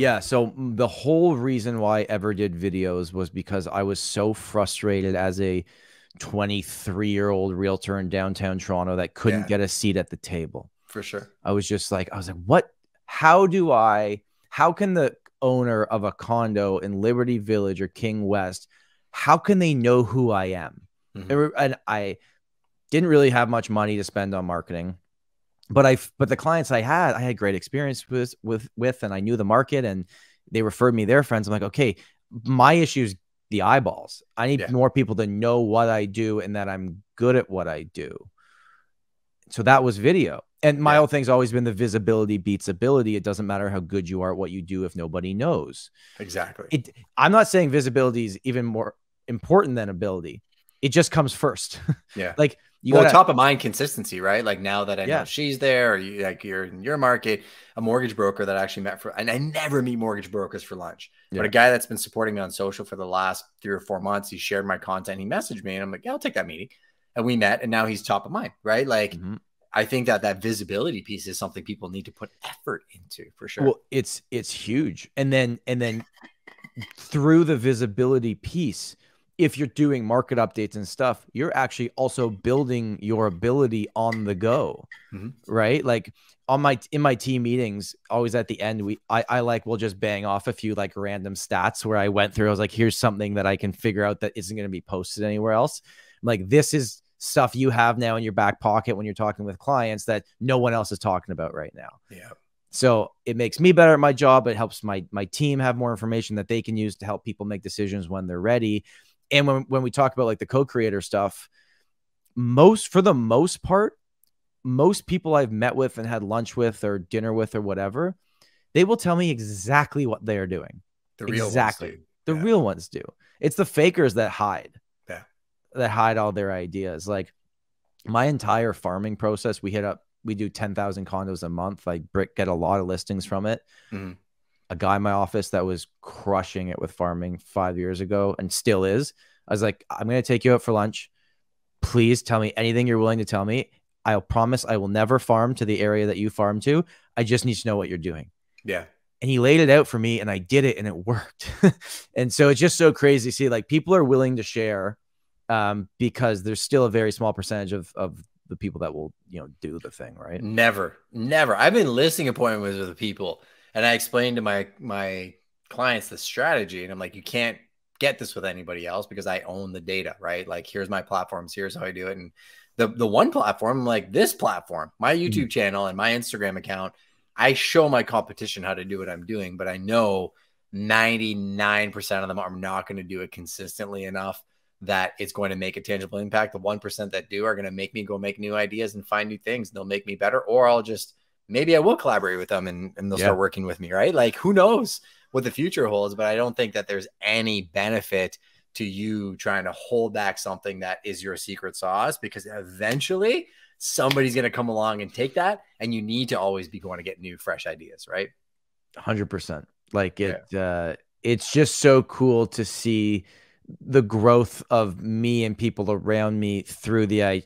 Yeah. So the whole reason why I ever did videos was because I was so frustrated as a 23-year-old realtor in downtown Toronto that couldn't Yeah, get a seat at the table. for sure. I was like, what? How can the owner of a condo in Liberty Village or King West, how can they know who I am? Hmm. And I didn't really have much money to spend on marketing, but the clients I had great experience with, and I knew the market, and they referred me their friends. I'm like, okay, my issue is the eyeballs. I need Yeah, more people to know what I do and that I'm good at what I do. So that was video. And my yeah, whole thing's always been the visibility beats ability. It doesn't matter how good you are at what you do if nobody knows. exactly. I'm not saying visibility is even more important than ability. It just comes first. Yeah. Like you Well, gotta, top of mind consistency, right? Like now that I know yeah, she's there, or you like you're in your market, a mortgage broker that I actually met for, and I never meet mortgage brokers for lunch, but yeah, a guy that's been supporting me on social for the last 3 or 4 months, he shared my content, he messaged me, and I'm like, yeah, I'll take that meeting, and we met, and now he's top of mind, right? Like, mm-hmm. I think that that visibility piece is something people need to put effort into for sure. Well, it's huge. And then through the visibility piece, if you're doing market updates and stuff, you're actually also building your ability on the go, Mm-hmm. right? Like in my team meetings, always at the end, I like will just bang off a few like random stats where I went through. I was like, here's something that I can figure out that isn't going to be posted anywhere else. Like this is stuff you have now in your back pocket when you're talking with clients that no one else is talking about right now. Yeah. So it makes me better at my job. It helps my team have more information that they can use to help people make decisions when they're ready. And when we talk about like the co-creator stuff, for the most part, most people I've met with and had lunch with or dinner with or whatever, they will tell me exactly what they are doing. The real ones Exactly. do. The Yeah. real ones do. It's the fakers Yeah. that hide all their ideas. Like my entire farming process, we do 10,000 condos a month. I get a lot of listings from it. Mm-hmm. A guy in my office that was crushing it with farming 5 years ago and still is. I was like, I'm going to take you out for lunch. Please tell me anything you're willing to tell me. I'll promise I will never farm to the area that you farm to. I just need to know what you're doing. Yeah. And he laid it out for me and I did it and it worked. And so it's just so crazy to see like people are willing to share because there's still a very small percentage of the people that will, do the thing, right? Never, never. I've been listing appointments with people, and I explained to my clients the strategy, and I'm like, you can't get this with anybody else because I own the data, right? Like, here's my platforms, here's how I do it, and the one platform, like this platform, my YouTube channel and my Instagram account, I show my competition how to do what I'm doing, but I know 99% of them are not going to do it consistently enough that it's going to make a tangible impact. The 1% that do are going to make me go make new ideas and find new things, and they'll make me better. Or I'll just, maybe I will collaborate with them and they'll start working with me, right? Like who knows what the future holds, but I don't think that there's any benefit to you trying to hold back something that is your secret sauce, because eventually somebody's going to come along and take that, and you need to always be going to get new, fresh ideas, right? 100%. Like it's just so cool to see the growth of me and people around me through the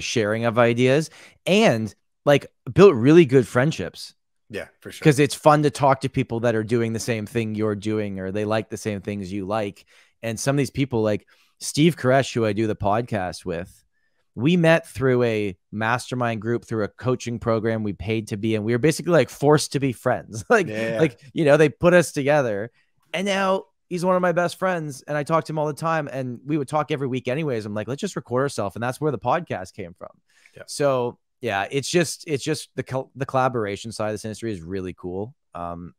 sharing of ideas, and like built really good friendships. Yeah, for sure. Because it's fun to talk to people that are doing the same thing you're doing, or they like the same things you like. And some of these people, like Steve Koresh, who I do the podcast with, we met through a mastermind group, through a coaching program we paid to be in. We were basically like forced to be friends. They put us together, and now he's one of my best friends, and I talk to him all the time, and we would talk every week anyways. I'm like, let's just record ourselves. And that's where the podcast came from. Yeah. So yeah, it's just the collaboration side of this industry is really cool. And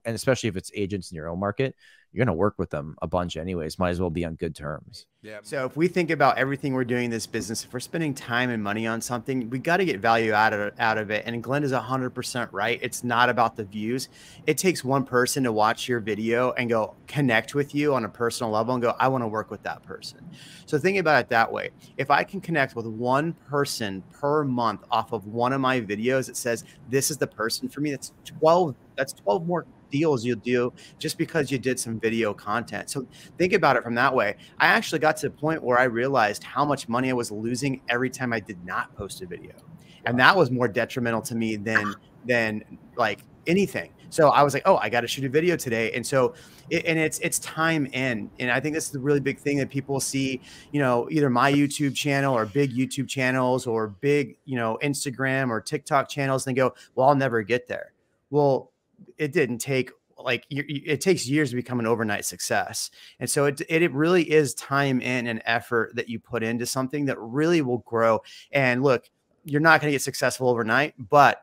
especially if it's agents in your own market, you're going to work with them a bunch anyways. Might as well be on good terms. Yeah. So if we think about everything we're doing in this business, if we're spending time and money on something, we got to get value out of it. And Glenn is 100% right. It's not about the views. It takes one person to watch your video and go connect with you on a personal level and go, I want to work with that person. So think about it that way. If I can connect with one person per month off of one of my videos that says, this is the person for me, that's 12 more deals you'll do just because you did some video content. So think about it from that way. I actually got to the point where I realized how much money I was losing every time I did not post a video. And that was more detrimental to me than like anything, So I was like, oh, I got to shoot a video today. And so, it's time in. And I think this is the really big thing that people see, you know, either my YouTube channel or big YouTube channels or big, you know, Instagram or TikTok channels, and they go, well, I'll never get there. Well, it didn't take, like, it takes years to become an overnight success. And so it really is time in and effort that you put into something that really will grow. And look, you're not going to get successful overnight, but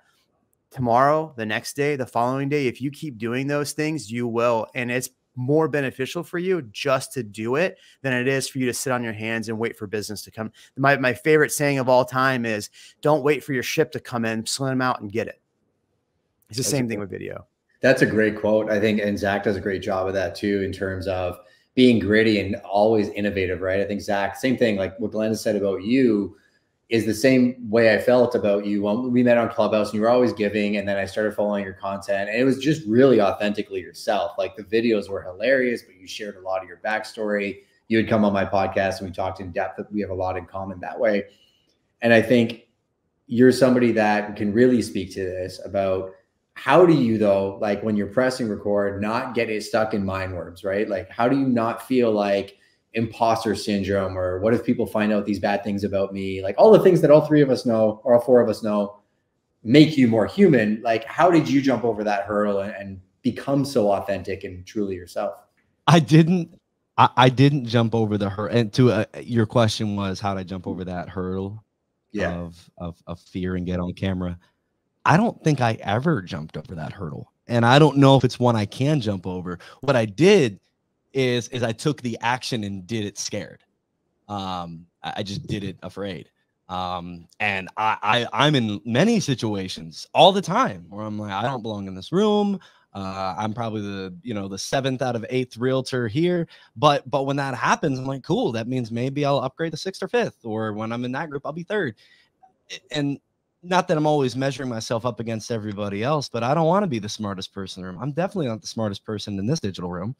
tomorrow, the next day, the following day, if you keep doing those things, you will. And it's more beneficial for you just to do it than it is for you to sit on your hands and wait for business to come. My favorite saying of all time is, don't wait for your ship to come in, swim out and get it. It's the same thing with video. That's a great quote, I think. And Zach does a great job of that too, in terms of being gritty and always innovative, right? I think Zach, same thing, like what Glenn said about you, is the same way I felt about you when we met on Clubhouse, and you were always giving. And then I started following your content, and it was just really authentically yourself. Like, the videos were hilarious, but you shared a lot of your backstory. You would come on my podcast and we talked in depth. We have a lot in common that way. And I think you're somebody that can really speak to this about how do you, though, like when you're pressing record, not get it stuck in mind worms, right? Like, how do you not feel like imposter syndrome, or what if people find out these bad things about me? Like, all the things that all three of us know, or all four of us know, make you more human. Like, how did you jump over that hurdle and become so authentic and truly yourself? I didn't jump over the hurdle. And to your question was, how did I jump over that hurdle of fear and get on camera? I don't think I ever jumped over that hurdle. And I don't know if it's one I can jump over. What I did is I took the action and did it scared. I just did it afraid. And I'm in many situations all the time where I'm like, I don't belong in this room. I'm probably the 7th out of 8th realtor here. But when that happens, I'm like, cool, that means maybe I'll upgrade to 6th or 5th, or when I'm in that group, I'll be 3rd. And not that I'm always measuring myself up against everybody else, but I don't want to be the smartest person in the room. I'm definitely not the smartest person in this digital room.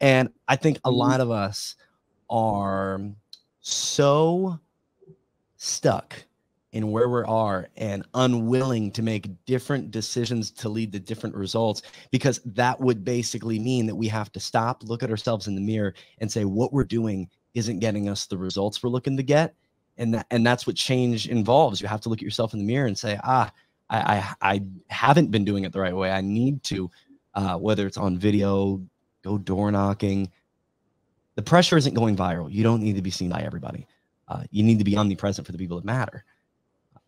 And I think a lot of us are so stuck in where we are and unwilling to make different decisions to lead to different results, because that would basically mean that we have to stop, look at ourselves in the mirror and say, what we're doing isn't getting us the results we're looking to get. And that's what change involves. You have to look at yourself in the mirror and say, I haven't been doing it the right way. I need to, whether it's on video, go door knocking. The pressure isn't going viral. You don't need to be seen by everybody. You need to be omnipresent for the people that matter.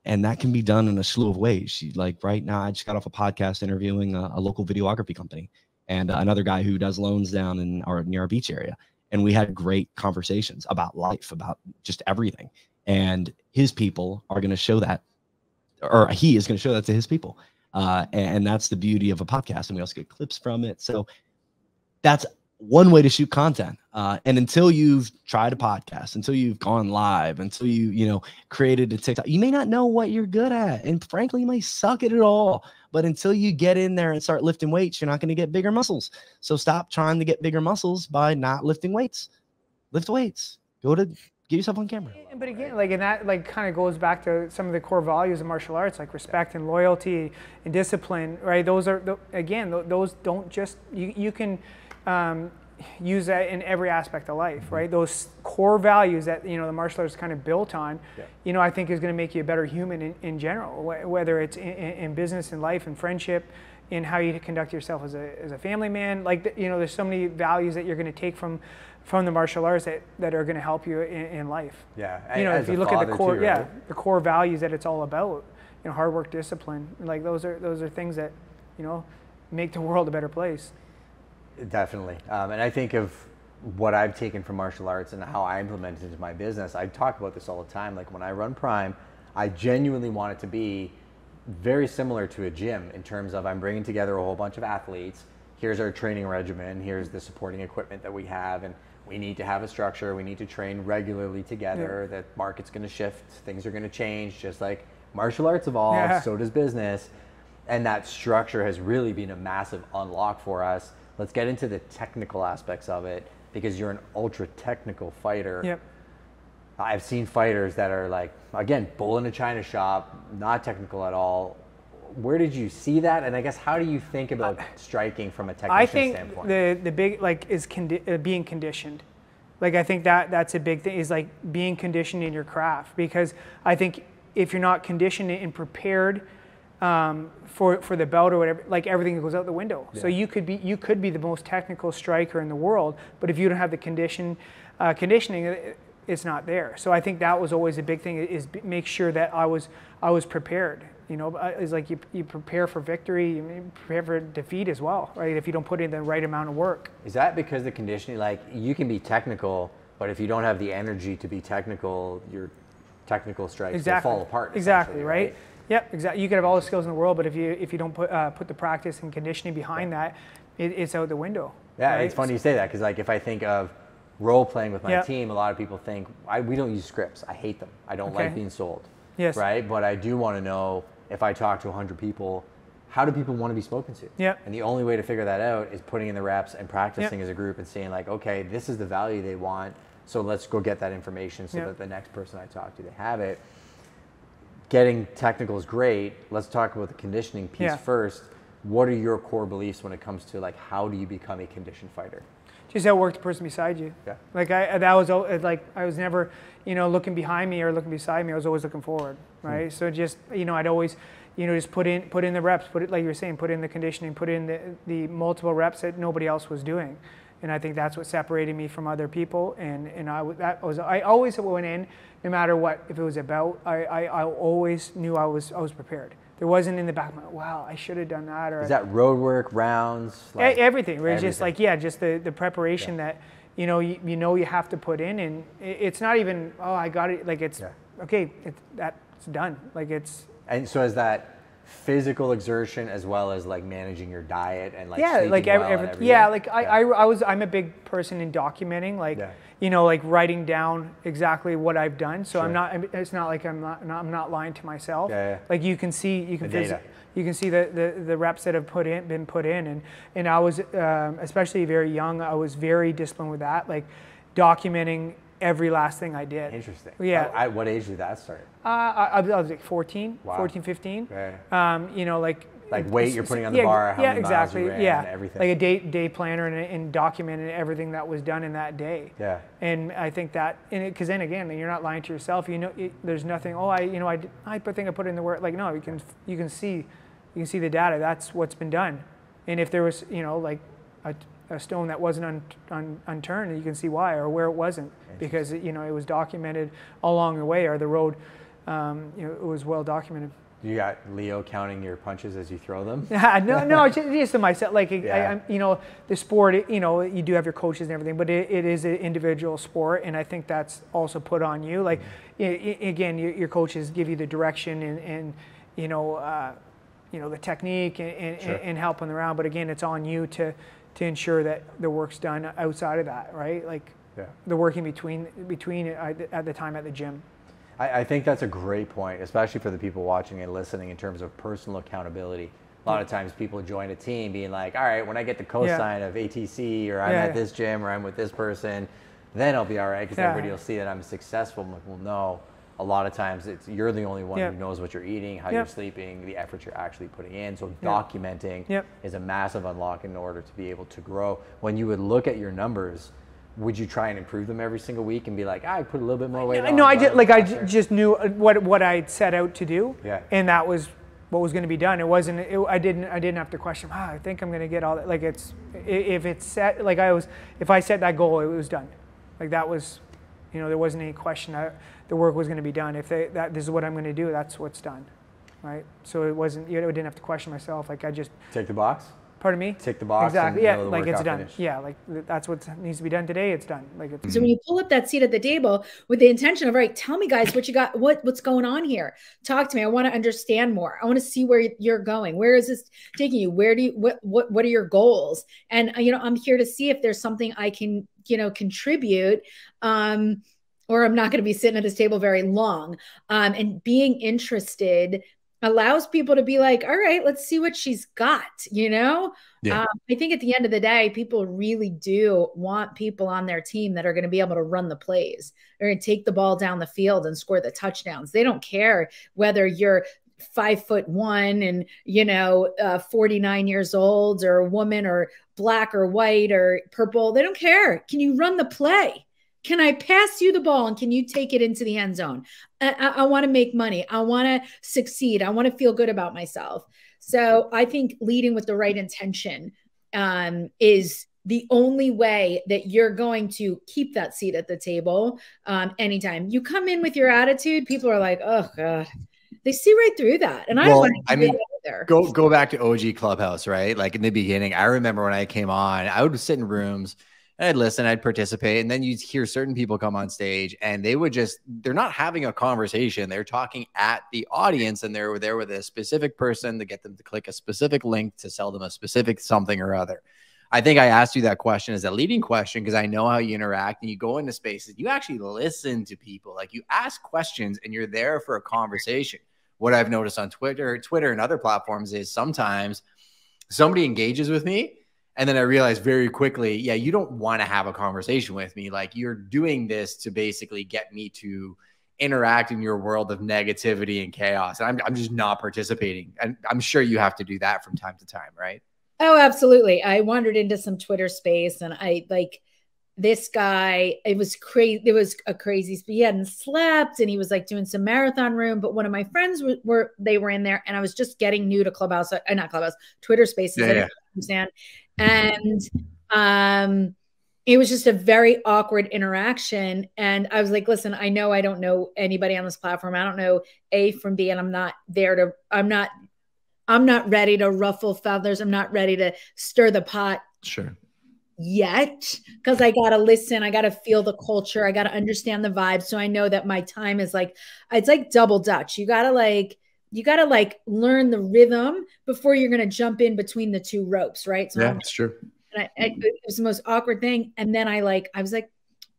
And that can be done in a slew of ways. Like right now, I just got off a podcast interviewing a local videography company and another guy who does loans down near our beach area. And we had great conversations about life, about just everything. And his people are going to show that, or he is going to show that to his people. And that's the beauty of a podcast. And we also get clips from it. So that's one way to shoot content. And until you've tried a podcast, until you've gone live, until you created a TikTok, you may not know what you're good at. And frankly, you might suck at it all. But until you get in there and start lifting weights, you're not going to get bigger muscles. So stop trying to get bigger muscles by not lifting weights. Lift weights. Get yourself on camera. But again, and that kind of goes back to some of the core values of martial arts, like respect and loyalty and discipline, right? Those are, again, those don't just, you can use that in every aspect of life, right? Those core values that, the martial arts is kind of built on, I think is going to make you a better human in general, whether it's in business and life and friendship, in how you conduct yourself as a family man. There's so many values that you're going to take from the martial arts that are going to help you in life. Yeah. If you look at the core, the core values that it's all about, hard work, discipline, those are things that, make the world a better place. Definitely. And I think of what I've taken from martial arts and how I implement it into my business. I talk about this all the time. Like when I run Prime, I genuinely want it to be very similar to a gym in terms of I'm bringing together a whole bunch of athletes. Here's our training regimen. Here's the supporting equipment that we have. And we need to have a structure. We need to train regularly together. That market's going to shift. Things are going to change. Just like martial arts evolves, so does business. And that structure has really been a massive unlock for us. Let's get into the technical aspects of it, because you're an ultra technical fighter. Yep. I've seen fighters that are like, again, bull in a china shop, not technical at all, where did you see that? And I guess, how do you think about striking from a technician standpoint? I think the big, like, is being conditioned. Like, I think that's a big thing, is like being conditioned in your craft, because I think if you're not conditioned and prepared for the bout or whatever, like, everything goes out the window. Yeah. So you could be the most technical striker in the world, but if you don't have the conditioning, it's not there. So I think that was always a big thing, is make sure that I was prepared. You know, it's like you prepare for victory, you prepare for defeat as well, right? If you don't put in the right amount of work. Is that because the conditioning, like, you can be technical, but if you don't have the energy to be technical, your technical strikes will fall apart. Exactly, right? Yep, exactly. You could have all the skills in the world, but if you don't put the practice and conditioning behind that, it's out the window. Yeah, right? It's funny you say that, because, like, if I think of role playing with my team, a lot of people think we don't use scripts. I hate them. I don't like being sold. Yes. Right, but I do want to know, if I talk to 100 people, how do people want to be spoken to? Yeah. And the only way to figure that out is putting in the reps and practicing as a group and saying, like, okay, this is the value they want, so let's go get that information so that the next person I talk to, they have it. Getting technical is great. Let's talk about the conditioning piece first. What are your core beliefs when it comes to, like, how do you become a conditioned fighter? Just outwork the person beside you. Yeah. Like, I was never, looking behind me or looking beside me. I was always looking forward, right? So just, I'd always, just put in the reps, like you were saying, put in the conditioning, put in the multiple reps that nobody else was doing. And I think that's what separated me from other people. And I always went in, no matter what, if it was about, I always knew I was prepared. There wasn't in the back of my mind, wow, I should have done that. Or is that road work, rounds? Like everything. It's just like, just the preparation that, you have to put in. And it's not even, oh, I got it. Like, it's, okay, that's done. Like, it's. And so is that physical exertion as well as, like, managing your diet and, like, I'm a big person in documenting, like, like writing down exactly what I've done. So it's not like I'm not lying to myself. Like, you can see the reps that have been put in. And I was, especially very young, I was very disciplined with that, like documenting every last thing I did. Interesting. Yeah. At what age did that start? I was like 14, 15. Like weight you're putting on the bar, how many miles you ran, and everything. Like a day planner and documenting everything that was done in that day. Yeah. And I think that, because then again, you're not lying to yourself. There's nothing. Oh, I think I put in the work. Like, no, you can see the data. That's what's been done. And if there was, like a stone that wasn't unturned, you can see why, or where it wasn't, because it was documented all along the way, or the road, it was well documented. You got Leo counting your punches as you throw them? No, just to myself. Like, the sport, you do have your coaches and everything, but it is an individual sport, and I think that's also put on you. Like, again, your coaches give you the direction and the technique and helping around, but again, it's on you to ensure that the work's done outside of that, right? Like, the working between at the time at the gym. I think that's a great point, especially for the people watching and listening, in terms of personal accountability. A lot of times people join a team being like, all right, when I get the cosign of ATC, or I'm at this gym, or I'm with this person, then I'll be all right, because everybody will see that I'm successful. I'm like, well, no. A lot of times you're the only one who knows what you're eating, how you're sleeping, the effort you're actually putting in. So documenting is a massive unlock in order to be able to grow. When you would look at your numbers, would you try and improve them every single week and be like, I put a little bit more weight on? No, I just knew what I'd set out to do, and that was what was going to be done. It wasn't. I didn't have to question. I think I'm going to get all that. Like, if it's set. Like, if I set that goal, it was done. Like, that was, there wasn't any question. The work was going to be done. If this is what I'm going to do, that's what's done, right? So it wasn't. I didn't have to question myself. Like, I just take the box. Pardon me? Tick the box. Exactly. Yeah, like, it's done. Finished. Yeah, like, that's what needs to be done today. It's done. Like, it's. So when you pull up that seat at the table with the intention of, right, tell me, guys, what you got, what's going on here? Talk to me. I want to understand more. I want to see where you're going. Where is this taking you? Where do you what are your goals? And I'm here to see if there's something I can contribute. Or I'm not going to be sitting at this table very long. And being interested allows people to be like, all right, let's see what she's got, I think at the end of the day, people really do want people on their team that are going to be able to run the plays. They're going to take the ball down the field and score the touchdowns. They don't care whether you're 5'1" and, you know, 49 years old, or a woman, or black or white or purple. They don't care. Can you run the play? Can I pass you the ball and can you take it into the end zone? I want to make money. I want to succeed. I want to feel good about myself. So I think leading with the right intention is the only way that you're going to keep that seat at the table anytime. You come in with your attitude, people are like, oh God, they see right through that. And I mean, go back to OG Clubhouse, right? Like in the beginning, I remember when I came on, I would sit in rooms, I'd listen, I'd participate, and then you'd hear certain people come on stage and they would just, they're not having a conversation. They're talking at the audience, and they're there with a specific person to get them to click a specific link to sell them a specific something or other. I think I asked you that question as a leading question because I know how you interact and you go into spaces. You actually listen to people. Like, you ask questions and you're there for a conversation. What I've noticed on Twitter and other platforms is sometimes somebody engages with me, and then I realize very quickly, yeah, you don't want to have a conversation with me. Like, you're doing this to basically get me to interact in your world of negativity and chaos. And I'm just not participating. And I'm sure you have to do that from time to time, right? Oh, absolutely. I wandered into some Twitter space, and I like this guy. It was crazy. It was a crazy. He hadn't slept, and he was like doing some marathon room. But one of my friends were in there, and I was just getting new to Clubhouse, not Clubhouse, Twitter Spaces. Yeah, I didn't understand. And it was just a very awkward interaction. And I was like, listen, I know I don't know anybody on this platform. I don't know A from B, and I'm not ready to ruffle feathers. I'm not ready to stir the pot. Sure. Yet, because I got to listen. I got to feel the culture. I got to understand the vibe. So I know that my time is like, it's like double Dutch. You got to learn the rhythm before you're going to jump in between the two ropes. Right. So yeah, it's true. And it was the most awkward thing. And then I was like,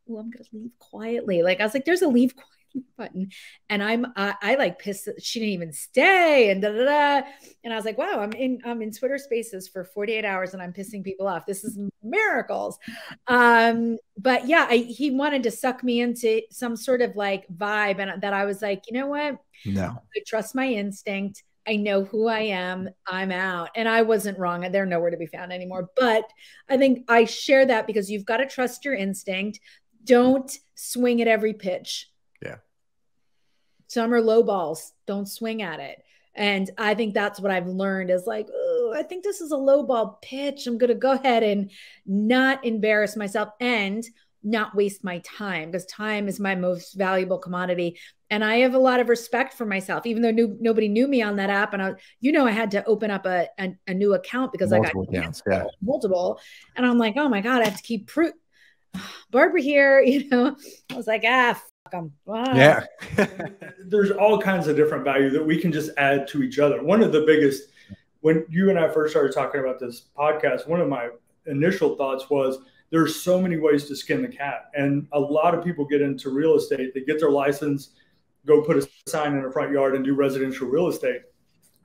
oh, I'm going to leave quietly. Like, I was like, there's a leave quietly button, and I like pissed. She didn't even stay, and and I was like, wow, I'm in Twitter Spaces for 48 hours, and I'm pissing people off. This is miracles. But yeah, he wanted to suck me into some sort of like vibe, and that I was like, you know what? No, I trust my instinct. I know who I am. I'm out. And I wasn't wrong. They're nowhere to be found anymore. But I think I share that because you've got to trust your instinct. Don't swing at every pitch. Yeah. Some are low balls. Don't swing at it. And I think that's what I've learned is like, oh, I think this is a low ball pitch. I'm going to go ahead and not embarrass myself and not waste my time, because time is my most valuable commodity. And I have a lot of respect for myself, even though nobody knew me on that app. And I had to open up a new account because multiple accounts, multiple. And I'm like, oh my God, I have to keep Barbara here. I was like, fuck them. Wow. Yeah. There's all kinds of different value that we can just add to each other. One of the biggest, when you and I first started talking about this podcast, one of my initial thoughts was, there's so many ways to skin the cat. And a lot of people get into real estate. They get their license, go put a sign in the front yard and do residential real estate.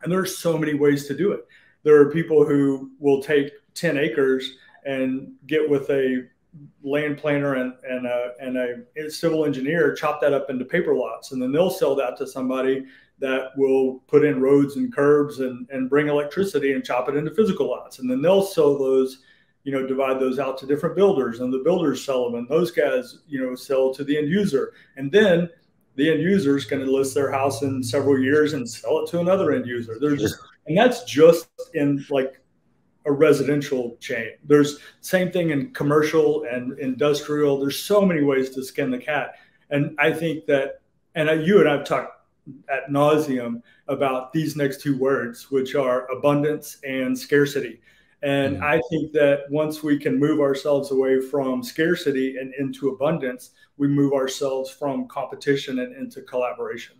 And there's so many ways to do it. There are people who will take 10 acres and get with a land planner and a civil engineer, chop that up into paper lots. And then they'll sell that to somebody that will put in roads and curbs and bring electricity and chop it into physical lots. And then they'll sell those, divide those out to different builders, and the builders sell them, and those guys, sell to the end user. And then the end user is going to list their house in several years and sell it to another end user. And that's just in like a residential chain. There's same thing in commercial and industrial. There's so many ways to skin the cat. And I think that, you and I've talked ad nauseum about these next two words, which are abundance and scarcity. And I think that once we can move ourselves away from scarcity and into abundance, we move ourselves from competition and into collaboration.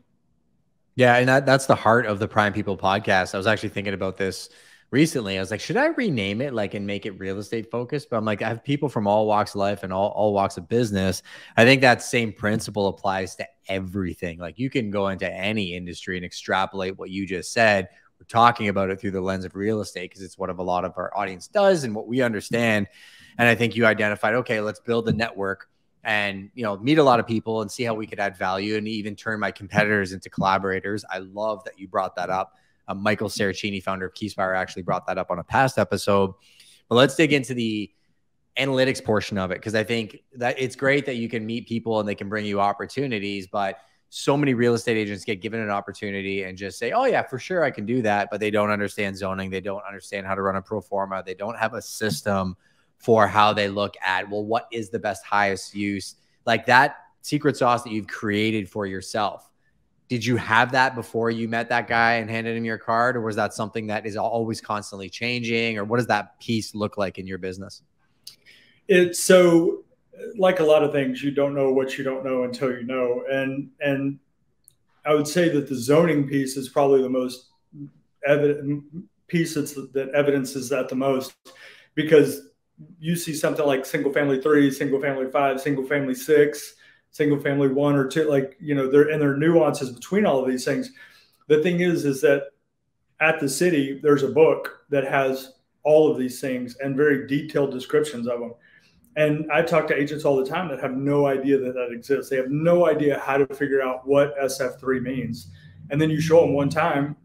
Yeah. And that's the heart of the Prime People podcast. I was actually thinking about this recently. I was like, should I rename it and make it real estate focused? But I'm like, I have people from all walks of life and all walks of business. I think that same principle applies to everything. Like, you can go into any industry and extrapolate what you just said. We're talking about it through the lens of real estate because it's what a lot of our audience does and what we understand. And I think you identified, okay, let's build a network and, you know, meet a lot of people and see how we could add value and even turn my competitors into collaborators. I love that you brought that up. Michael Saracini, founder of Keyspire, actually brought that up on a past episode. But let's dig into the analytics portion of it, because I think that it's great that you can meet people and they can bring you opportunities, but so many real estate agents get given an opportunity and just say, oh yeah, for sure I can do that. But they don't understand zoning. They don't understand how to run a pro forma. They don't have a system for how they look at, well, what is the best, highest use? Like that secret sauce that you've created for yourself. Did you have that before you met that guy and handed him your card? Or was that something that is always constantly changing? Or what does that piece look like in your business? It's so, like a lot of things, you don't know what you don't know until you know. And I would say that the zoning piece is probably the most evident piece that evidences that the most, because you see something like single family 3, single family 5, single family 6, single family 1 or 2, like, you know, there are nuances between all of these things. The thing is that at the city, there's a book that has all of these things and very detailed descriptions of them. And I talk to agents all the time that have no idea that that exists. They have no idea how to figure out what SF3 means. And then you show them one time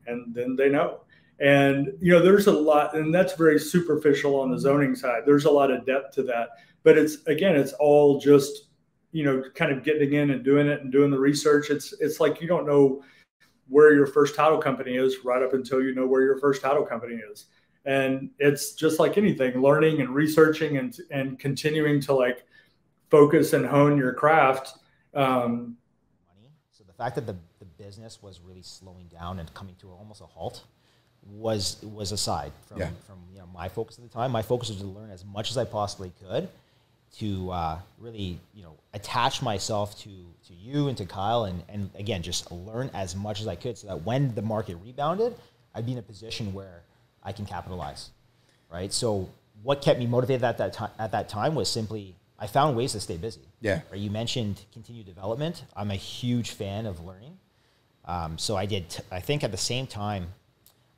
and then they know. And, you know, there's a lot, and that's very superficial on the zoning side. There's a lot of depth to that. But it's, again, it's all just, you know, kind of getting in and doing it and doing the research. It's like you don't know where your first title company is right up until you know where your first title company is. And it's just like anything, learning and researching and continuing to like focus and hone your craft. So the fact that the business was really slowing down and coming to almost a halt was aside from you know, my focus at the time. My focus was to learn as much as I possibly could to really, you know, attach myself to you and to Kyle and again, just learn as much as I could so that when the market rebounded, I'd be in a position where I can capitalize, right? So what kept me motivated at that time was simply, I found ways to stay busy. Yeah. Right? You mentioned continued development. I'm a huge fan of learning. So I did, I think at the same time,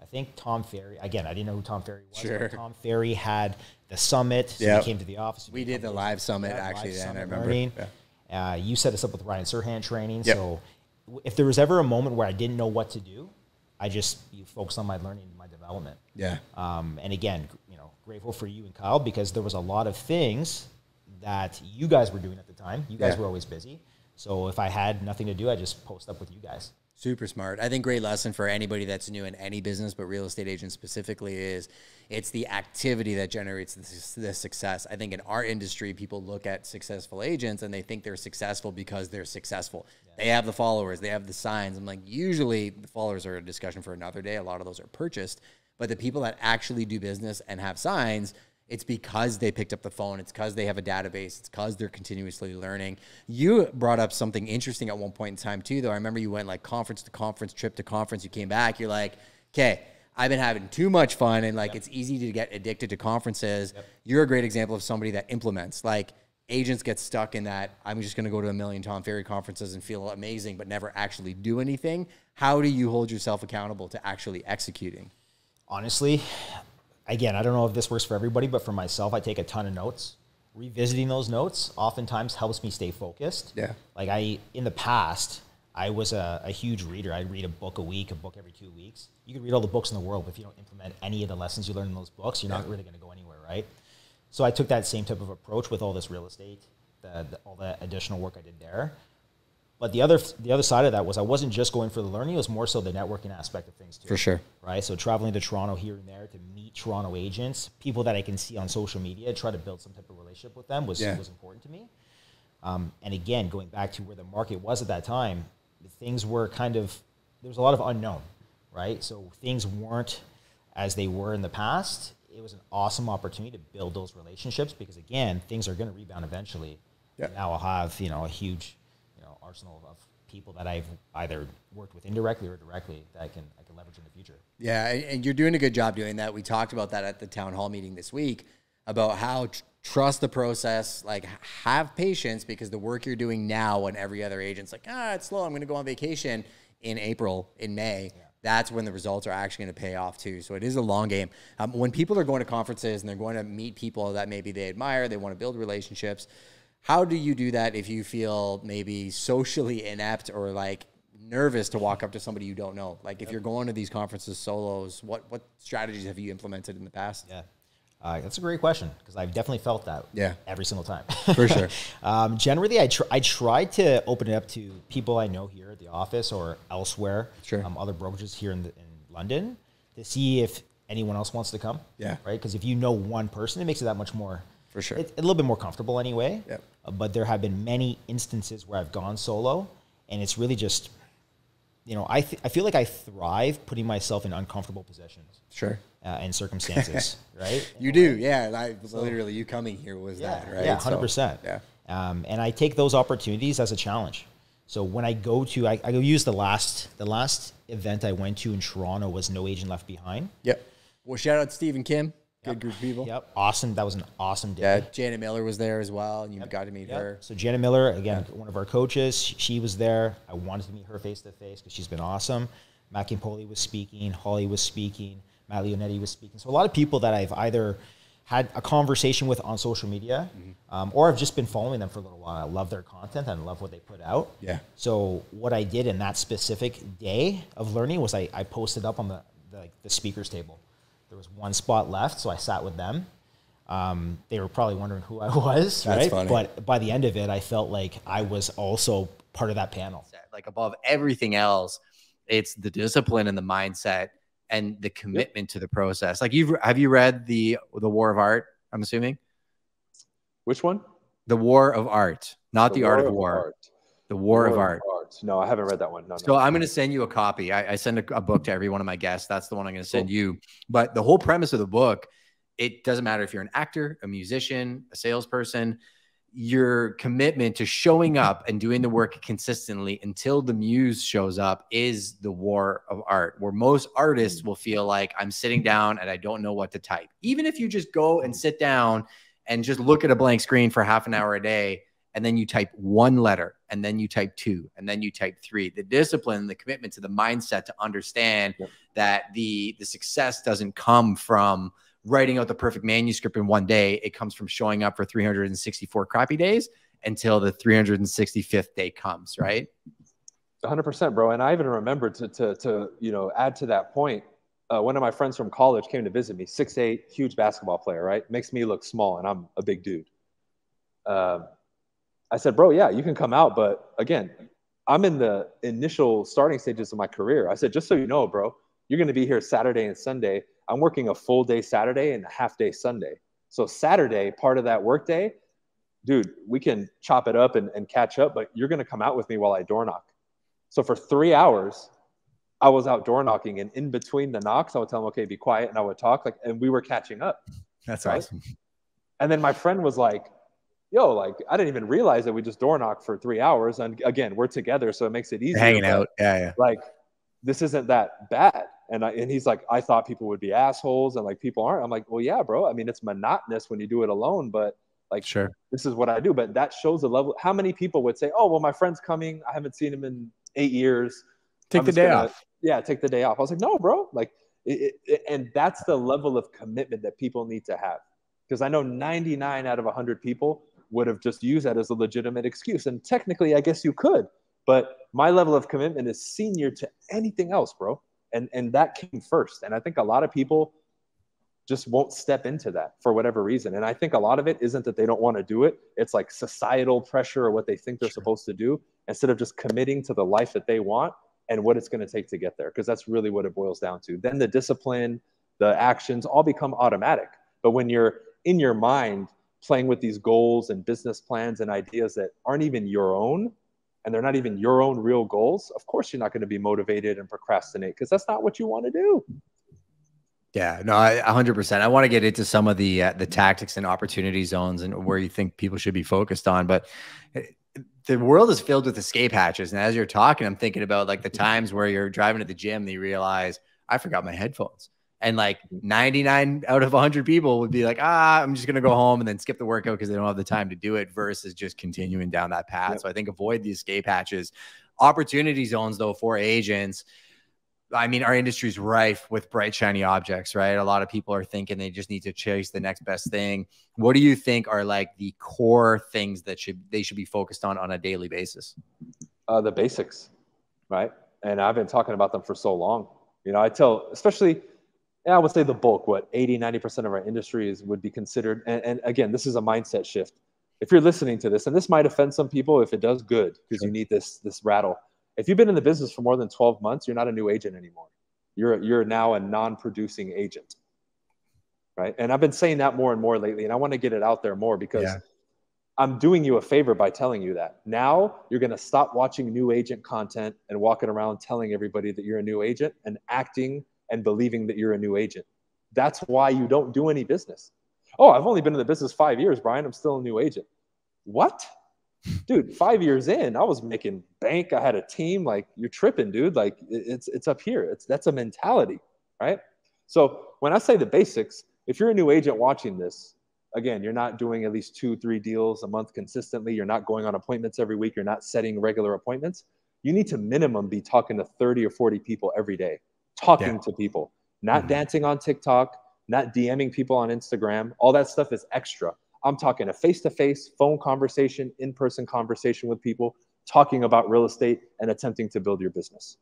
I think Tom Ferry, again, I didn't know who Tom Ferry was. Sure. But Tom Ferry had the summit. So he came to the office. We did the live summit actually then, I remember. Yeah. You set us up with Ryan Serhant training. Yep. So if there was ever a moment where I didn't know what to do, you focused on my learning and my development. Yeah. And again, you know, grateful for you and Kyle because there was a lot of things that you guys were doing at the time. You guys were always busy. So if I had nothing to do, I'd just post up with you guys. Super smart. I think great lesson for anybody that's new in any business, but real estate agents specifically is it's the activity that generates the success. I think in our industry, people look at successful agents and they think they're successful because they're successful. Yeah. They have the followers, they have the signs. I'm like, usually the followers are a discussion for another day. A lot of those are purchased, but the people that actually do business and have signs, it's because they picked up the phone. It's because they have a database. It's because they're continuously learning. You brought up something interesting at one point in time too, though. I remember you went like conference to conference, trip to conference. You came back. You're like, okay, I've been having too much fun. And like, it's easy to get addicted to conferences. You're a great example of somebody that implements. Like agents get stuck in that, I'm just going to go to a million Tom Ferry conferences and feel amazing, but never actually do anything. How do you hold yourself accountable to actually executing? Honestly, again, I don't know if this works for everybody, but for myself, I take a ton of notes. Revisiting those notes oftentimes helps me stay focused. Yeah. Like in the past, I was a huge reader. I'd read a book a week, a book every 2 weeks. You can read all the books in the world, but if you don't implement any of the lessons you learn in those books, you're not really going to go anywhere, right? So I took that same type of approach with all this real estate, all the additional work I did there. But the other side of that was I wasn't just going for the learning, it was more so the networking aspect of things too. For sure. Right? So traveling to Toronto here and there to meet Toronto agents, people that I can see on social media, try to build some type of relationship with them was important to me. And again, going back to where the market was at that time, things were there was a lot of unknown, right? So things weren't as they were in the past. It was an awesome opportunity to build those relationships because again, things are going to rebound eventually. Yeah. Now I'll have, a huge arsenal of people that I've either worked with indirectly or directly that I can leverage in the future. Yeah, and you're doing a good job doing that. We talked about that at the town hall meeting this week about how trust the process, like have patience because the work you're doing now when every other agent's like, it's slow, I'm going to go on vacation in April, in May. Yeah. That's when the results are actually going to pay off too. So it is a long game. When people are going to conferences and they're going to meet people that maybe they admire, they want to build relationships, How do you do that if you feel maybe socially inept or like nervous to walk up to somebody you don't know? Like if you're going to these conferences solos, what strategies have you implemented in the past? Yeah. That's a great question because I've definitely felt that every single time. For sure. Generally, I try to open it up to people I know here at the office or elsewhere, other brokerages here in London, to see if anyone else wants to come. Yeah. Right? Because if you know one person, it makes it that much more, for sure, a little bit more comfortable anyway. Yep. But there have been many instances where I've gone solo, and it's really just, you know, I feel like I thrive putting myself in uncomfortable positions. Sure. And circumstances, right? You do, yeah. Literally, you coming here was that, right? Yeah, 100%. Yeah. And I take those opportunities as a challenge. So when I go to, I go use the last event I went to in Toronto was No Agent Left Behind. Yep. Well, shout out to Steve and Kim. Good group of people. Yep. Awesome. That was an awesome day. Yeah. Janet Miller was there as well. And you got to meet her. So Janet Miller, again, one of our coaches, she was there. I wanted to meet her face to face because she's been awesome. Matt Campoli was speaking. Holly was speaking. Matt Leonetti was speaking. So a lot of people that I've either had a conversation with on social media, or I've just been following them for a little while. I love their content and I love what they put out. Yeah. So what I did in that specific day of learning was I posted up on the speakers table. There was one spot left, so I sat with them. They were probably wondering who I was, That's right? funny. But by the end of it, I felt like I was also part of that panel. Like above everything else, it's the discipline and the mindset and the commitment to the process. Like have you read the War of Art? I'm assuming. Which one? The War of Art, not the Art of War. The War of Art. No, I haven't read that one. So I'm going to send you a copy. I send a book to every one of my guests. That's the one I'm going to send you. But the whole premise of the book, it doesn't matter if you're an actor, a musician, a salesperson, your commitment to showing up and doing the work consistently until the muse shows up is the war of art, where most artists will feel like I'm sitting down and I don't know what to type. Even if you just go and sit down and just look at a blank screen for half an hour a day, and then you type one letter, and then you type two, and then you type three. The discipline, the commitment to the mindset to understand that the success doesn't come from writing out the perfect manuscript in one day. It comes from showing up for 364 crappy days until the 365th day comes, right? 100%, bro. And I even remember to you know, add to that point, one of my friends from college came to visit me, 6'8", huge basketball player, right? Makes me look small, and I'm a big dude. I said, bro, yeah, you can come out. But again, I'm in the initial starting stages of my career. I said, just so you know, bro, you're going to be here Saturday and Sunday. I'm working a full day Saturday and a half day Sunday. So Saturday, part of that work day, dude, we can chop it up and catch up, but you're going to come out with me while I door knock. So for 3 hours, I was out door knocking, and in between the knocks, I would tell them, okay, be quiet. And I would talk, and we were catching up. That's right? Awesome. And then my friend was like, yo, like, I didn't even realize that we just door knocked for 3 hours. And again, we're together, so it makes it easier. Hanging out. Yeah. Like, this isn't that bad. And he's like, I thought people would be assholes and like people aren't. I'm like, well, yeah, bro. I mean, it's monotonous when you do it alone, but like, sure, this is what I do. But that shows the level. How many people would say, oh, well, my friend's coming. I haven't seen him in 8 years. Take the day off. Yeah, take the day off. I was like, no, bro. Like, and that's the level of commitment that people need to have. Because I know 99 out of 100 people would have just used that as a legitimate excuse. And technically, I guess you could. But my level of commitment is senior to anything else, bro. And that came first. And I think a lot of people just won't step into that for whatever reason. And I think a lot of it isn't that they don't want to do it. It's like societal pressure or what they think they're supposed to do, instead of just committing to the life that they want and what it's going to take to get there. Because that's really what it boils down to. Then the discipline, the actions all become automatic. But when you're in your mind playing with these goals and business plans and ideas that aren't even your own, and they're not even your own real goals, of course you're not going to be motivated and procrastinate, because that's not what you want to do. Yeah, no, 100%. I want to get into some of the tactics and opportunity zones and where you think people should be focused on. But the world is filled with escape hatches. And as you're talking, I'm thinking about like the times where you're driving to the gym and you realize, I forgot my headphones. And like 99 out of 100 people would be like, I'm just going to go home and then skip the workout because they don't have the time to do it, versus just continuing down that path. Yep. So I think avoid the escape hatches. Opportunity zones, though, for agents. I mean, our industry's rife with bright, shiny objects, right? A lot of people are thinking they just need to chase the next best thing. What do you think are like the core things that they should be focused on a daily basis? The basics, right? And I've been talking about them for so long. You know, I tell, especially, I would say the bulk, what 80, 90% of our industries would be considered. And again, this is a mindset shift. If you're listening to this, and this might offend some people, if it does, good, because you need this rattle. If you've been in the business for more than 12 months, you're not a new agent anymore. You're now a non-producing agent, right? And I've been saying that more and more lately, and I want to get it out there more because I'm doing you a favor by telling you that. Now you're going to stop watching new agent content and walking around telling everybody that you're a new agent and acting and believing that you're a new agent. That's why you don't do any business. Oh, I've only been in the business 5 years, Brian. I'm still a new agent. What? Dude, 5 years in, I was making bank. I had a team. Like, you're tripping, dude. Like, it's up here. That's a mentality, right? So when I say the basics, if you're a new agent watching this, again, you're not doing at least 2-3 deals a month consistently. You're not going on appointments every week. You're not setting regular appointments. You need to minimum be talking to 30 or 40 people every day, talking to people, not dancing on TikTok, not DMing people on Instagram. All that stuff is extra. I'm talking a face-to-face phone conversation, in-person conversation with people, talking about real estate and attempting to build your business.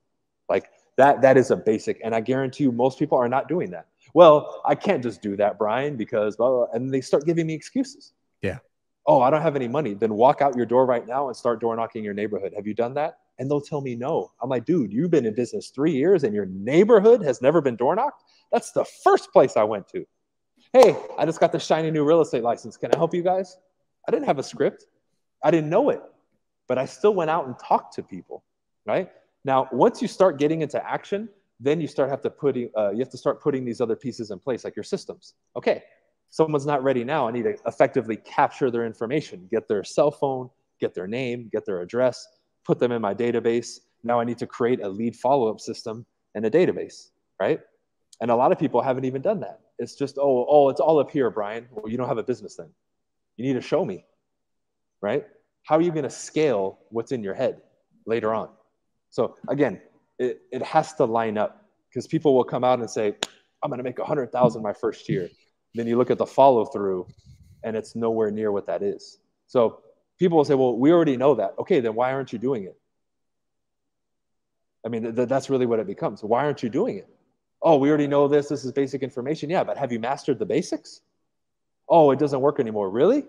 Like that is a basic. And I guarantee you most people are not doing that. Well, I can't just do that, Brian, because blah, blah, blah. And they start giving me excuses. Yeah. Oh, I don't have any money. Then walk out your door right now and start door knocking your neighborhood. Have you done that? And they'll tell me no. I'm like, dude, you've been in business 3 years and your neighborhood has never been door knocked? That's the first place I went to. Hey, I just got the shiny new real estate license. Can I help you guys? I didn't have a script. I didn't know it, but I still went out and talked to people, right? Now, once you start getting into action, then you start you have to start putting these other pieces in place, like your systems. Okay, someone's not ready now. I need to effectively capture their information, get their cell phone, get their name, get their address, put them in my database. Now I need to create a lead follow-up system and a database, right? And a lot of people haven't even done that. It's just, oh, it's all up here, Brian. Well, you don't have a business then. You need to show me, right? How are you going to scale what's in your head later on? So again, it has to line up because people will come out and say, I'm going to make 100,000 my first year. Then you look at the follow through and it's nowhere near what that is. So people will say, well, we already know that. Okay, then why aren't you doing it? I mean, that's really what it becomes. Why aren't you doing it? Oh, we already know this. This is basic information. Yeah, but have you mastered the basics? Oh, it doesn't work anymore. Really?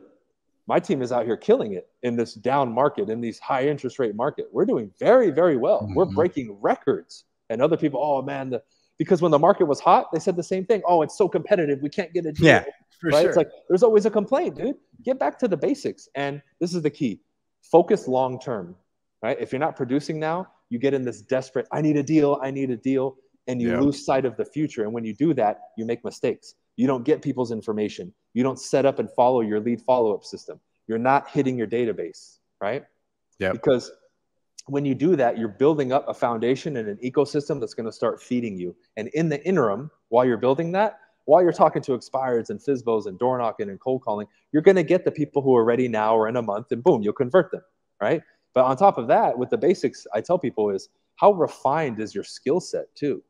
My team is out here killing it in this down market, in these high interest rate market. We're doing very, very well. We're breaking records. And other people, oh man, because when the market was hot, they said the same thing. Oh, it's so competitive. We can't get a deal. Yeah, for right? sure. It's like, there's always a complaint, dude. Get back to the basics. And this is the key. Focus long-term, right? If you're not producing now, you get in this desperate, I need a deal. And you lose sight of the future. And when you do that, you make mistakes. You don't get people's information. You don't set up and follow your lead follow-up system. You're not hitting your database, right? Yeah. Because when you do that, you're building up a foundation and an ecosystem that's going to start feeding you. And in the interim, while you're building that, while you're talking to expireds and FSBOs and door knocking and cold calling, you're going to get the people who are ready now or in a month, and boom, you'll convert them, right? But on top of that, with the basics, I tell people is how refined is your skill set too?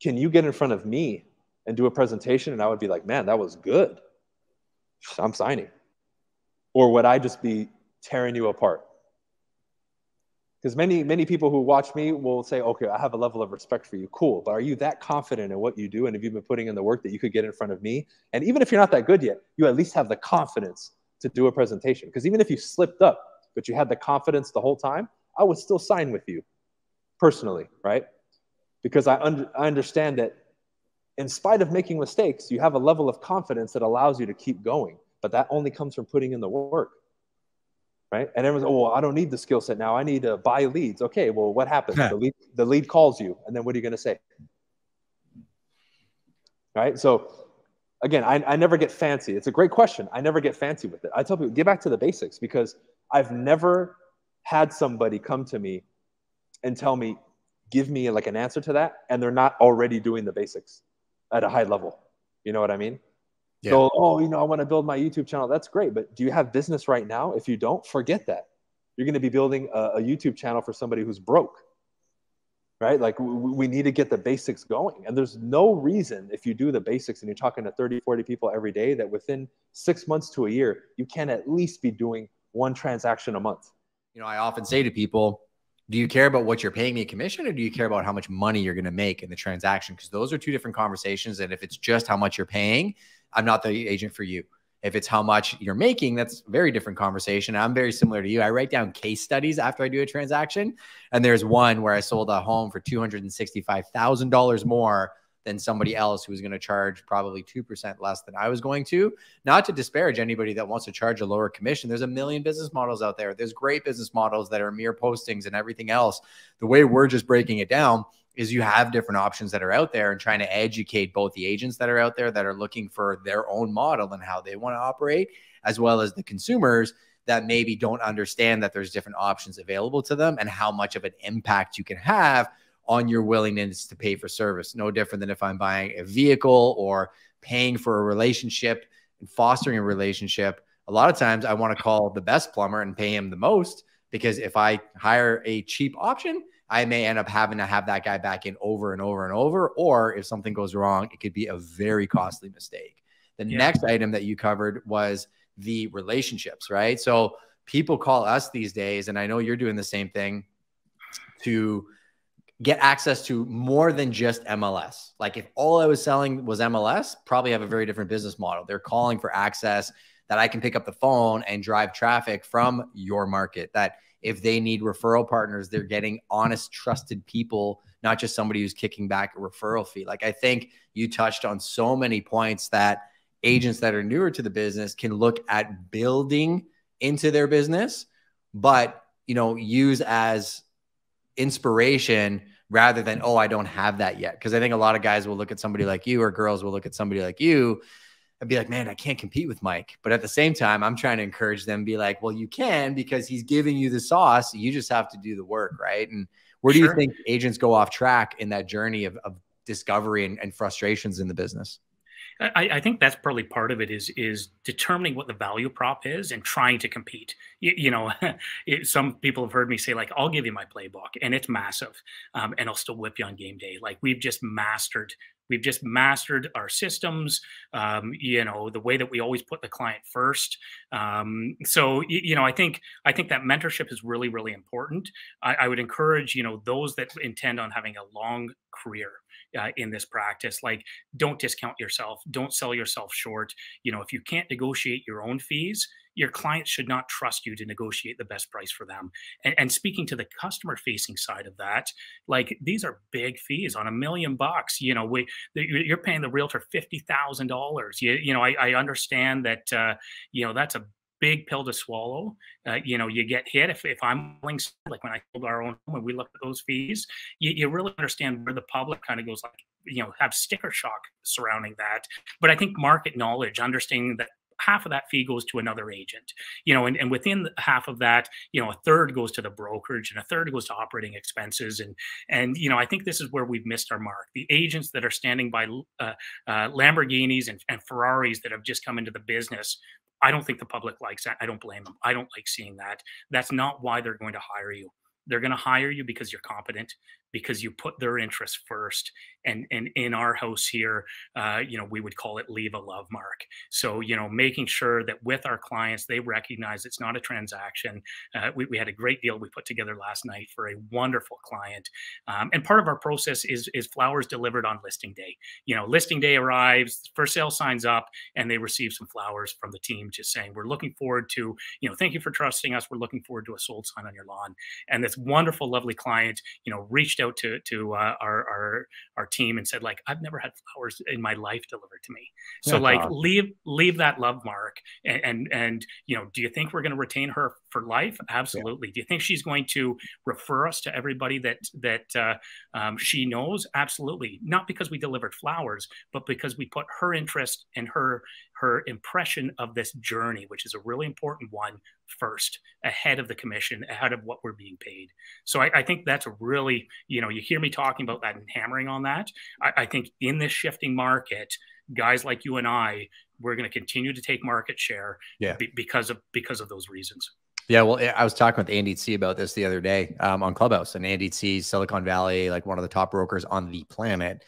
Can you get in front of me and do a presentation and I would be like, man, that was good. I'm signing. Or would I just be tearing you apart? Because many people who watch me will say, okay, I have a level of respect for you. Cool. But are you that confident in what you do? And have you been putting in the work that you could get in front of me? And even if you're not that good yet, you at least have the confidence to do a presentation. Because even if you slipped up, but you had the confidence the whole time, I would still sign with you personally, right? Because I understand that in spite of making mistakes, you have a level of confidence that allows you to keep going. But that only comes from putting in the work, right? And everyone's, oh, well, I don't need the skill set now. I need to buy leads. Okay, well, what happens? The lead calls you, and then what are you going to say? Right? So again, I never get fancy. It's a great question. I never get fancy with it. I tell people, get back to the basics because I've never had somebody come to me and tell me, give me like an answer to that, and they're not already doing the basics at a high level. You know what I mean? Yeah. So, oh, I want to build my YouTube channel. That's great. But do you have business right now? If you don't, forget that. You're going to be building a YouTube channel for somebody who's broke, right? Like we need to get the basics going. And there's no reason, if you do the basics and you're talking to 30, 40 people every day, that within 6 months to a year, you can at least be doing 1 transaction a month. You know, I often say to people, do you care about what you're paying me a commission, or do you care about how much money you're going to make in the transaction? Because those are 2 different conversations. And if it's just how much you're paying, I'm not the agent for you. If it's how much you're making, that's a very different conversation. I'm very similar to you. I write down case studies after I do a transaction. And there's one where I sold a home for $265,000 more than somebody else who was going to charge probably 2% less than I was going to. Not to disparage anybody that wants to charge a lower commission. There's a million business models out there. There's great business models that are mere postings and everything else. The way we're just breaking it down is you have different options that are out there, and trying to educate both the agents that are out there that are looking for their own model and how they want to operate, as well as the consumers that maybe don't understand that there's different options available to them and how much of an impact you can have on your willingness to pay for service. No different than if I'm buying a vehicle or paying for a relationship and fostering a relationship. A lot of times I want to call the best plumber and pay him the most, because if I hire a cheap option, I may end up having to have that guy back in over and over and over. Or if something goes wrong, it could be a very costly mistake. The next item that you covered was the relationships, right? So people call us these days, and I know you're doing the same thing, to get access to more than just MLS. Like if all I was selling was MLS, probably have a very different business model. They're calling for access that I can pick up the phone and drive traffic from your market. That if they need referral partners, they're getting honest, trusted people, not just somebody who's kicking back a referral fee. Like I think you touched on so many points that agents that are newer to the business can look at building into their business, but, you know, use as inspiration rather than, oh, I don't have that yet. Because I think a lot of guys will look at somebody like you, or girls will look at somebody like you and be like, man, I can't compete with Mike. But at the same time, I'm trying to encourage them, be like, well, you can, because he's giving you the sauce. You just have to do the work, right? And where do you think agents go off track in that journey of discovery and frustrations in the business? I think that's probably part of it, is determining what the value prop is and trying to compete. You know, some people have heard me say, like, I'll give you my playbook and it's massive, and I'll still whip you on game day. Like we've just mastered our systems, you know, the way that we always put the client first. So, you know, I think that mentorship is really, really important. I would encourage, you know, those that intend on having a long career in this practice, like, don't discount yourself. Don't sell yourself short. You know, if you can't negotiate your own fees, your clients should not trust you to negotiate the best price for them. And speaking to the customer facing side of that, like, these are big fees on $1 million. You know, you're paying the realtor $50,000. You know, I understand that, you know, that's a big pill to swallow. You know, you get hit if I'm willing, like when I sold our own home and we look at those fees, you really understand where the public kind of goes, like, you know, have sticker shock surrounding that. But I think market knowledge, understanding that half of that fee goes to another agent, you know, and within half of that, you know, a third goes to the brokerage and a third goes to operating expenses. And, you know, I think this is where we've missed our mark. The agents that are standing by Lamborghinis and Ferraris that have just come into the business, I don't think the public likes that. I don't blame them. I don't like seeing that. That's not why they're going to hire you. They're going to hire you because you're competent, because you put their interests first. And in our house here, you know, we would call it leave a love mark. So, you know, making sure that with our clients, they recognize it's not a transaction. We had a great deal we put together last night for a wonderful client. And part of our process is flowers delivered on listing day. You know, listing day arrives, for sale signs up, and they receive some flowers from the team just saying, we're looking forward to, you know, thank you for trusting us. We're looking forward to a sold sign on your lawn. And this wonderful, lovely client, you know, reached out to our team and said, like, I've never had flowers in my life delivered to me. So, like, leave that love mark. And you know, do you think we're going to retain her for life? Absolutely. Yeah. Do you think she's going to refer us to everybody that she knows? Absolutely. Not because we delivered flowers, but because we put her interest and her impression of this journey, which is a really important one, first, ahead of the commission, ahead of what we're being paid. So I think that's a really, you know, you hear me talking about that and hammering on that. I think in this shifting market, guys like you and I, we're going to continue to take market share because of those reasons. Yeah, well, I was talking with Andy C about this the other day on Clubhouse, and Andy C, Silicon Valley, like one of the top brokers on the planet,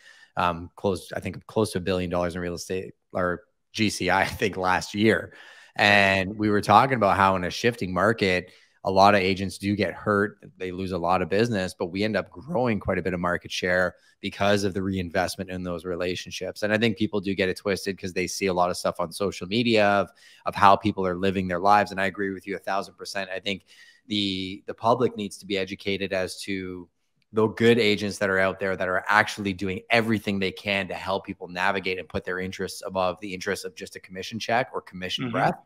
closed, I think, close to $1 billion in real estate, or GCI, I think, last year. And we were talking about how in a shifting market, a lot of agents do get hurt. They lose a lot of business, but we end up growing quite a bit of market share because of the reinvestment in those relationships. And I think people do get it twisted because they see a lot of stuff on social media of how people are living their lives. And I agree with you 1,000%. I think the public needs to be educated as to the good agents that are out there that are actually doing everything they can to help people navigate and put their interests above the interests of just a commission check or commission breath.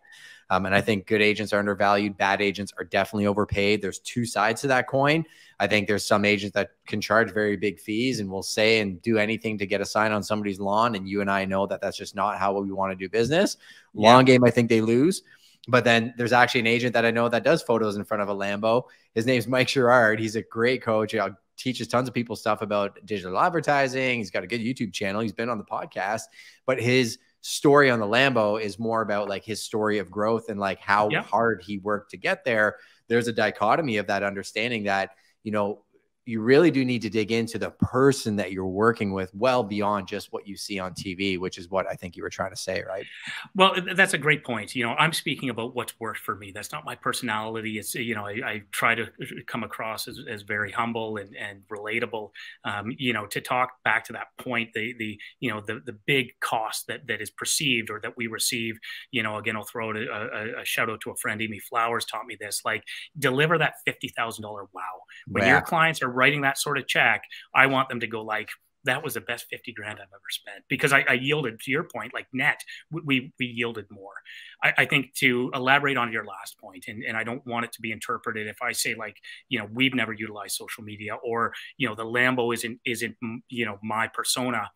And I think good agents are undervalued. Bad agents are definitely overpaid. There's two sides to that coin. I think there's some agents that can charge very big fees and will say and do anything to get a sign on somebody's lawn. And you and I know that that's just not how we want to do business. Long game, I think they lose. But then there's actually an agent that I know that does photos in front of a Lambo. His name's Mike Sherrard. He's a great coach. Teaches tons of people stuff about digital advertising. He's got a good YouTube channel. He's been on the podcast, but his story on the Lambo is more about like his story of growth and like how hard he worked to get there. There's a dichotomy of that understanding that, you know, you really do need to dig into the person that you're working with well beyond just what you see on TV, which is what I think you were trying to say, right? Well, that's a great point. You know, I'm speaking about what's worked for me. That's not my personality. It's, you know, I try to come across as very humble and relatable. You know, to talk back to that point, the big cost that is perceived or that we receive, you know, again, I'll throw a shout out to a friend, Amy Flowers, taught me this, like deliver that $50,000 wow. When your clients are writing that sort of check, I want them to go like, that was the best 50 grand I've ever spent, because I yielded, to your point, like net, we yielded more. I think to elaborate on your last point, and I don't want it to be interpreted if I say like, you know, we've never utilized social media, or, you know, the Lambo isn't, you know, my persona.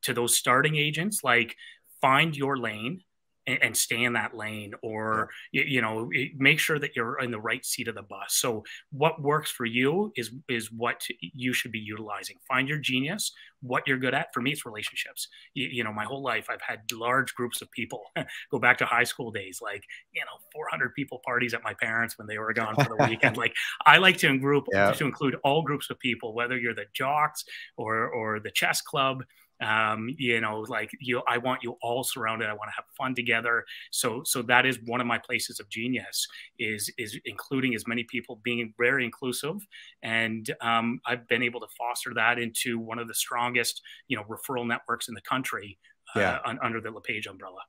To those starting agents, like find your lane and stay in that lane, or, you know, make sure that you're in the right seat of the bus. So what works for you is what you should be utilizing. Find your genius, what you're good at. For me, it's relationships. You know, my whole life, I've had large groups of people. Go back to high school days, like, you know, 400 people parties at my parents when they were gone for the weekend. Like, I like to include all groups of people, whether you're the jocks or the chess club. You know, like I want you all surrounded. I want to have fun together. So that is one of my places of genius is including as many people, being very inclusive. And I've been able to foster that into one of the strongest, you know, referral networks in the country under the LePage umbrella.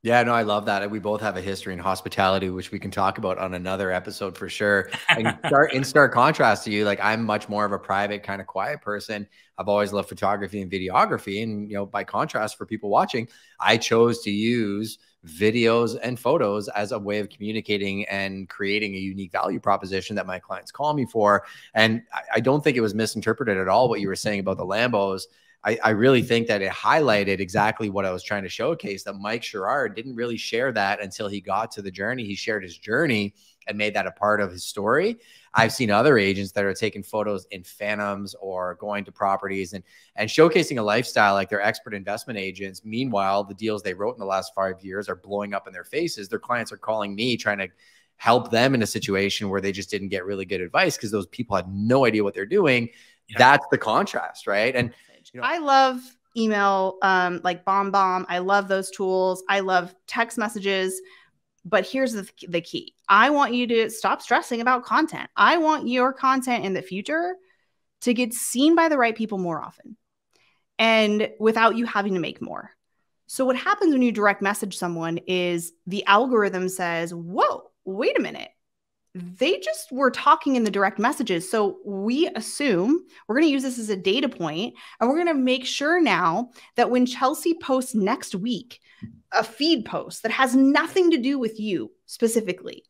Yeah, no, I love that. We both have a history in hospitality, which we can talk about on another episode for sure. And in stark contrast to you, like I'm much more of a private kind of quiet person. I've always loved photography and videography. And, you know, by contrast for people watching, I chose to use videos and photos as a way of communicating and creating a unique value proposition that my clients call me for. And I don't think it was misinterpreted at all what you were saying about the Lambos. I really think that it highlighted exactly what I was trying to showcase, that Mike Sherrard didn't really share that until he got to the journey. He shared his journey and made that a part of his story. I've seen other agents that are taking photos in Phantoms or going to properties and showcasing a lifestyle like they're expert investment agents. Meanwhile, the deals they wrote in the last 5 years are blowing up in their faces. Their clients are calling me trying to help them in a situation where they just didn't get really good advice because those people had no idea what they're doing. Yeah. That's the contrast, right? And you know, I love email, like BombBomb. I love those tools. I love text messages. But here's the key. I want you to stop stressing about content. I want your content in the future to get seen by the right people more often and without you having to make more. So what happens when you direct message someone is the algorithm says, whoa, wait a minute. They just were talking in the direct messages. So we assume we're going to use this as a data point, and we're going to make sure now that when Chelsea posts next week, a feed post that has nothing to do with you specifically,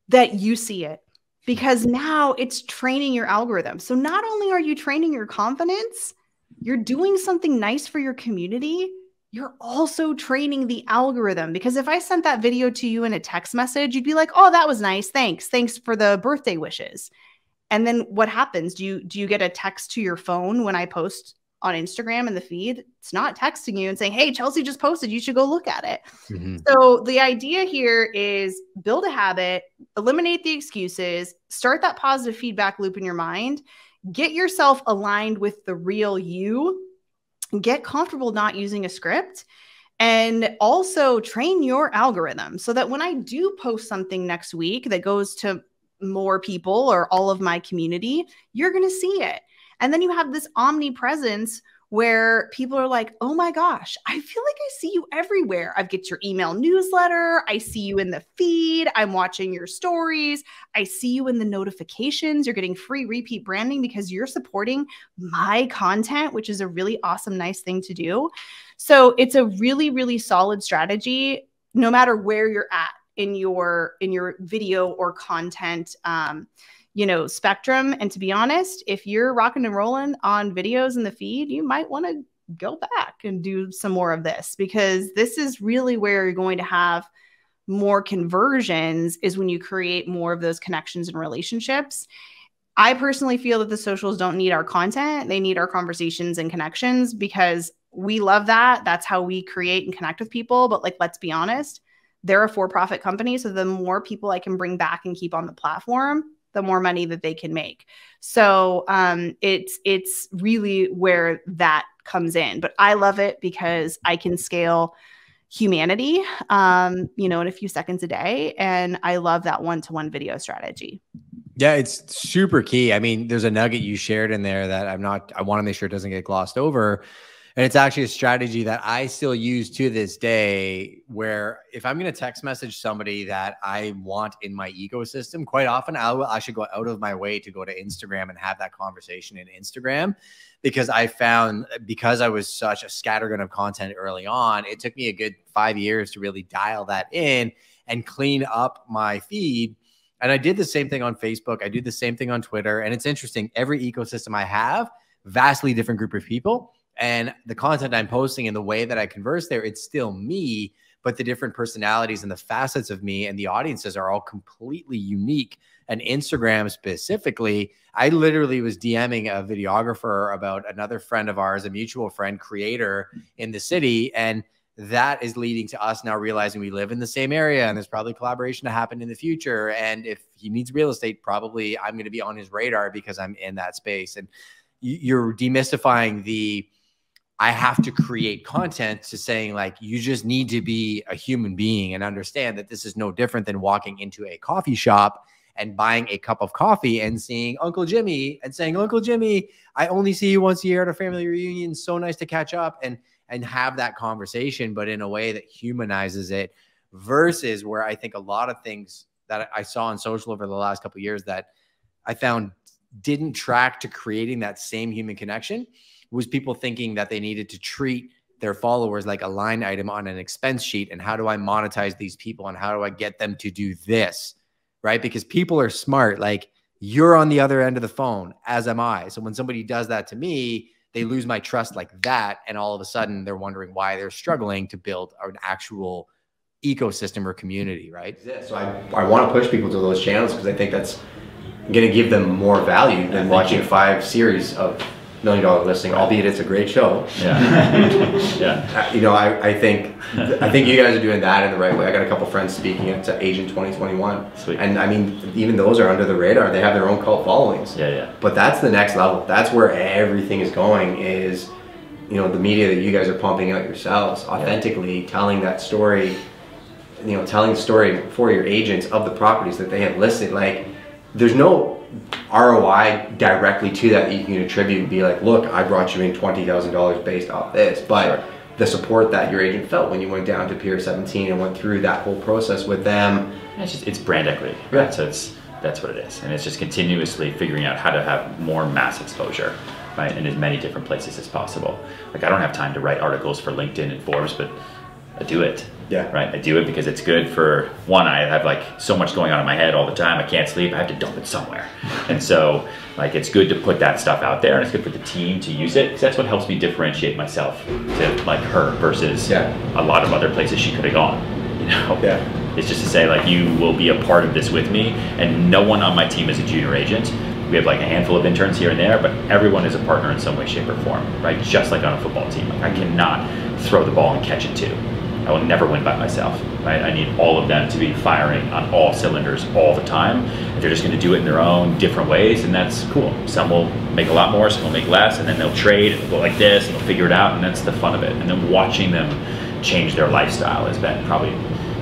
that you see it, because now it's training your algorithm. So not only are you training your confidence, you're doing something nice for your community, you're also training the algorithm. Because if I sent that video to you in a text message, you'd be like, oh, that was nice. Thanks. Thanks for the birthday wishes. And then what happens? Do you get a text to your phone when I post on Instagram in the feed, it's not texting you and saying, hey, Chelsea just posted, you should go look at it. So the idea here is build a habit, eliminate the excuses, start that positive feedback loop in your mind, get yourself aligned with the real you, get comfortable not using a script, and also train your algorithm so that when I do post something next week that goes to more people or all of my community, you're going to see it. And then you have this omnipresence where people are like, oh my gosh, I feel like I see you everywhere. I get your email newsletter. I see you in the feed. I'm watching your stories. I see you in the notifications. You're getting free repeat branding because you're supporting my content, which is a really awesome, nice thing to do. So it's a really, really solid strategy, no matter where you're at in your video or content spectrum. And to be honest, if you're rocking and rolling on videos in the feed, you might want to go back and do some more of this, because this is really where you're going to have more conversions, is when you create more of those connections and relationships. I personally feel that the socials don't need our content. They need our conversations and connections, because we love that. That's how we create and connect with people. But let's be honest, they're a for-profit company. So the more people I can bring back and keep on the platform, the more money that they can make. So it's really where that comes in. But I love it because I can scale humanity, in a few seconds a day. And I love that one-to-one video strategy. Yeah, it's super key. I mean, there's a nugget you shared in there that I want to make sure it doesn't get glossed over. And it's actually a strategy that I still use to this day, where if I'm going to text message somebody that I want in my ecosystem, quite often I should go out of my way to go to Instagram and have that conversation in Instagram, because I found, because I was such a scattergun of content early on, it took me a good 5 years to really dial that in and clean up my feed. And I did the same thing on Facebook. I do the same thing on Twitter. And it's interesting. Every ecosystem I have, vastly different group of people. And the content I'm posting and the way that I converse there, it's still me, but the different personalities and the facets of me and the audiences are all completely unique. And Instagram specifically, I literally was DMing a videographer about another friend of ours, a mutual friend, creator in the city. And that is leading to us now realizing we live in the same area and there's probably collaboration to happen in the future. And if he needs real estate, probably I'm going to be on his radar because I'm in that space. And you're demystifying the I have to create content to saying you just need to be a human being and understand that this is no different than walking into a coffee shop and buying a cup of coffee and seeing Uncle Jimmy and saying, Uncle Jimmy, I only see you once a year at a family reunion. So nice to catch up and have that conversation, but in a way that humanizes it, versus where I think a lot of things that I saw on social over the last couple of years that I found didn't track to creating that same human connection was people thinking that they needed to treat their followers like a line item on an expense sheet. And how do I monetize these people? And how do I get them to do this? Right? Because people are smart. You're on the other end of the phone, as am I. So when somebody does that to me, they lose my trust like that. And all of a sudden they're wondering why they're struggling to build an actual ecosystem or community, right? So I want to push people to those channels because I think that's going to give them more value than watching 5 series of $1 Million Listing, albeit it's a great show. Yeah. Yeah. I think you guys are doing that in the right way. I got a couple friends speaking at Agent 2021. Sweet. And I mean, even those are under the radar. They have their own cult followings. Yeah, yeah. But that's the next level. That's where everything is going, is, the media that you guys are pumping out yourselves, authentically telling that story, telling the story for your agents of the properties that they have listed. There's no ROI directly to that you can attribute and be like, look, I brought you in $20,000 based off this, but the support that your agent felt when you went down to Pier 17 and went through that whole process with them. It's brand equity, right? So that's what it is. And it's just continuously figuring out how to have more mass exposure, right? In as many different places as possible. I don't have time to write articles for LinkedIn and Forbes, but I do it. Yeah. Right. I do it because it's good for one. I have so much going on in my head all the time. I can't sleep. I have to dump it somewhere. And so it's good to put that stuff out there, and it's good for the team to use it, because that's what helps me differentiate myself to her versus a lot of other places she could have gone. It's just to say you will be a part of this with me, and no one on my team is a junior agent. We have like a handful of interns here and there, but everyone is a partner in some way, shape, or form, right? Just like on a football team. Like I cannot throw the ball and catch it too. I will never win by myself, right? I need all of them to be firing on all cylinders all the time. If they're just going to do it in their own different ways, and that's cool. Some will make a lot more, some will make less, and then they'll trade, and they'll go like this, and they'll figure it out, and that's the fun of it. And then watching them change their lifestyle has been probably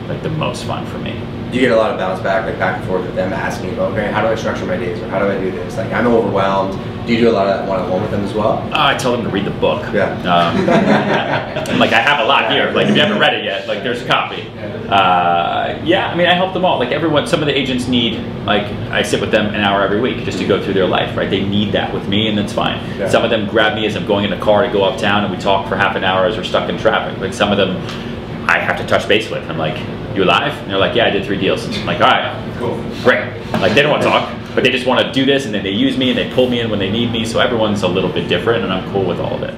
like the most fun for me. Do you get a lot of bounce back, like back and forth with them asking about, okay, how do I structure my days, or how do I do this? Like, I'm overwhelmed. Do you do a lot of that one-on-one with them as well? I tell them to read the book. Yeah. Like I have a lot here. Like if you haven't read it yet, like there's a copy. Yeah, I mean I help them all. Like everyone, some of the agents need, like I sit with them an hour every week just to go through their life, right? They need that with me, and that's fine. Yeah. Some of them grab me as I'm going in a car to go uptown, and we talk for half an hour as we're stuck in traffic. Like some of them, I have to touch base with. I'm like, you alive? And they're like, yeah, I did 3 deals. And I'm like, all right, cool, great. Like they don't want to talk, but they just want to do this, and then they use me and they pull me in when they need me. So everyone's a little bit different, and I'm cool with all of it.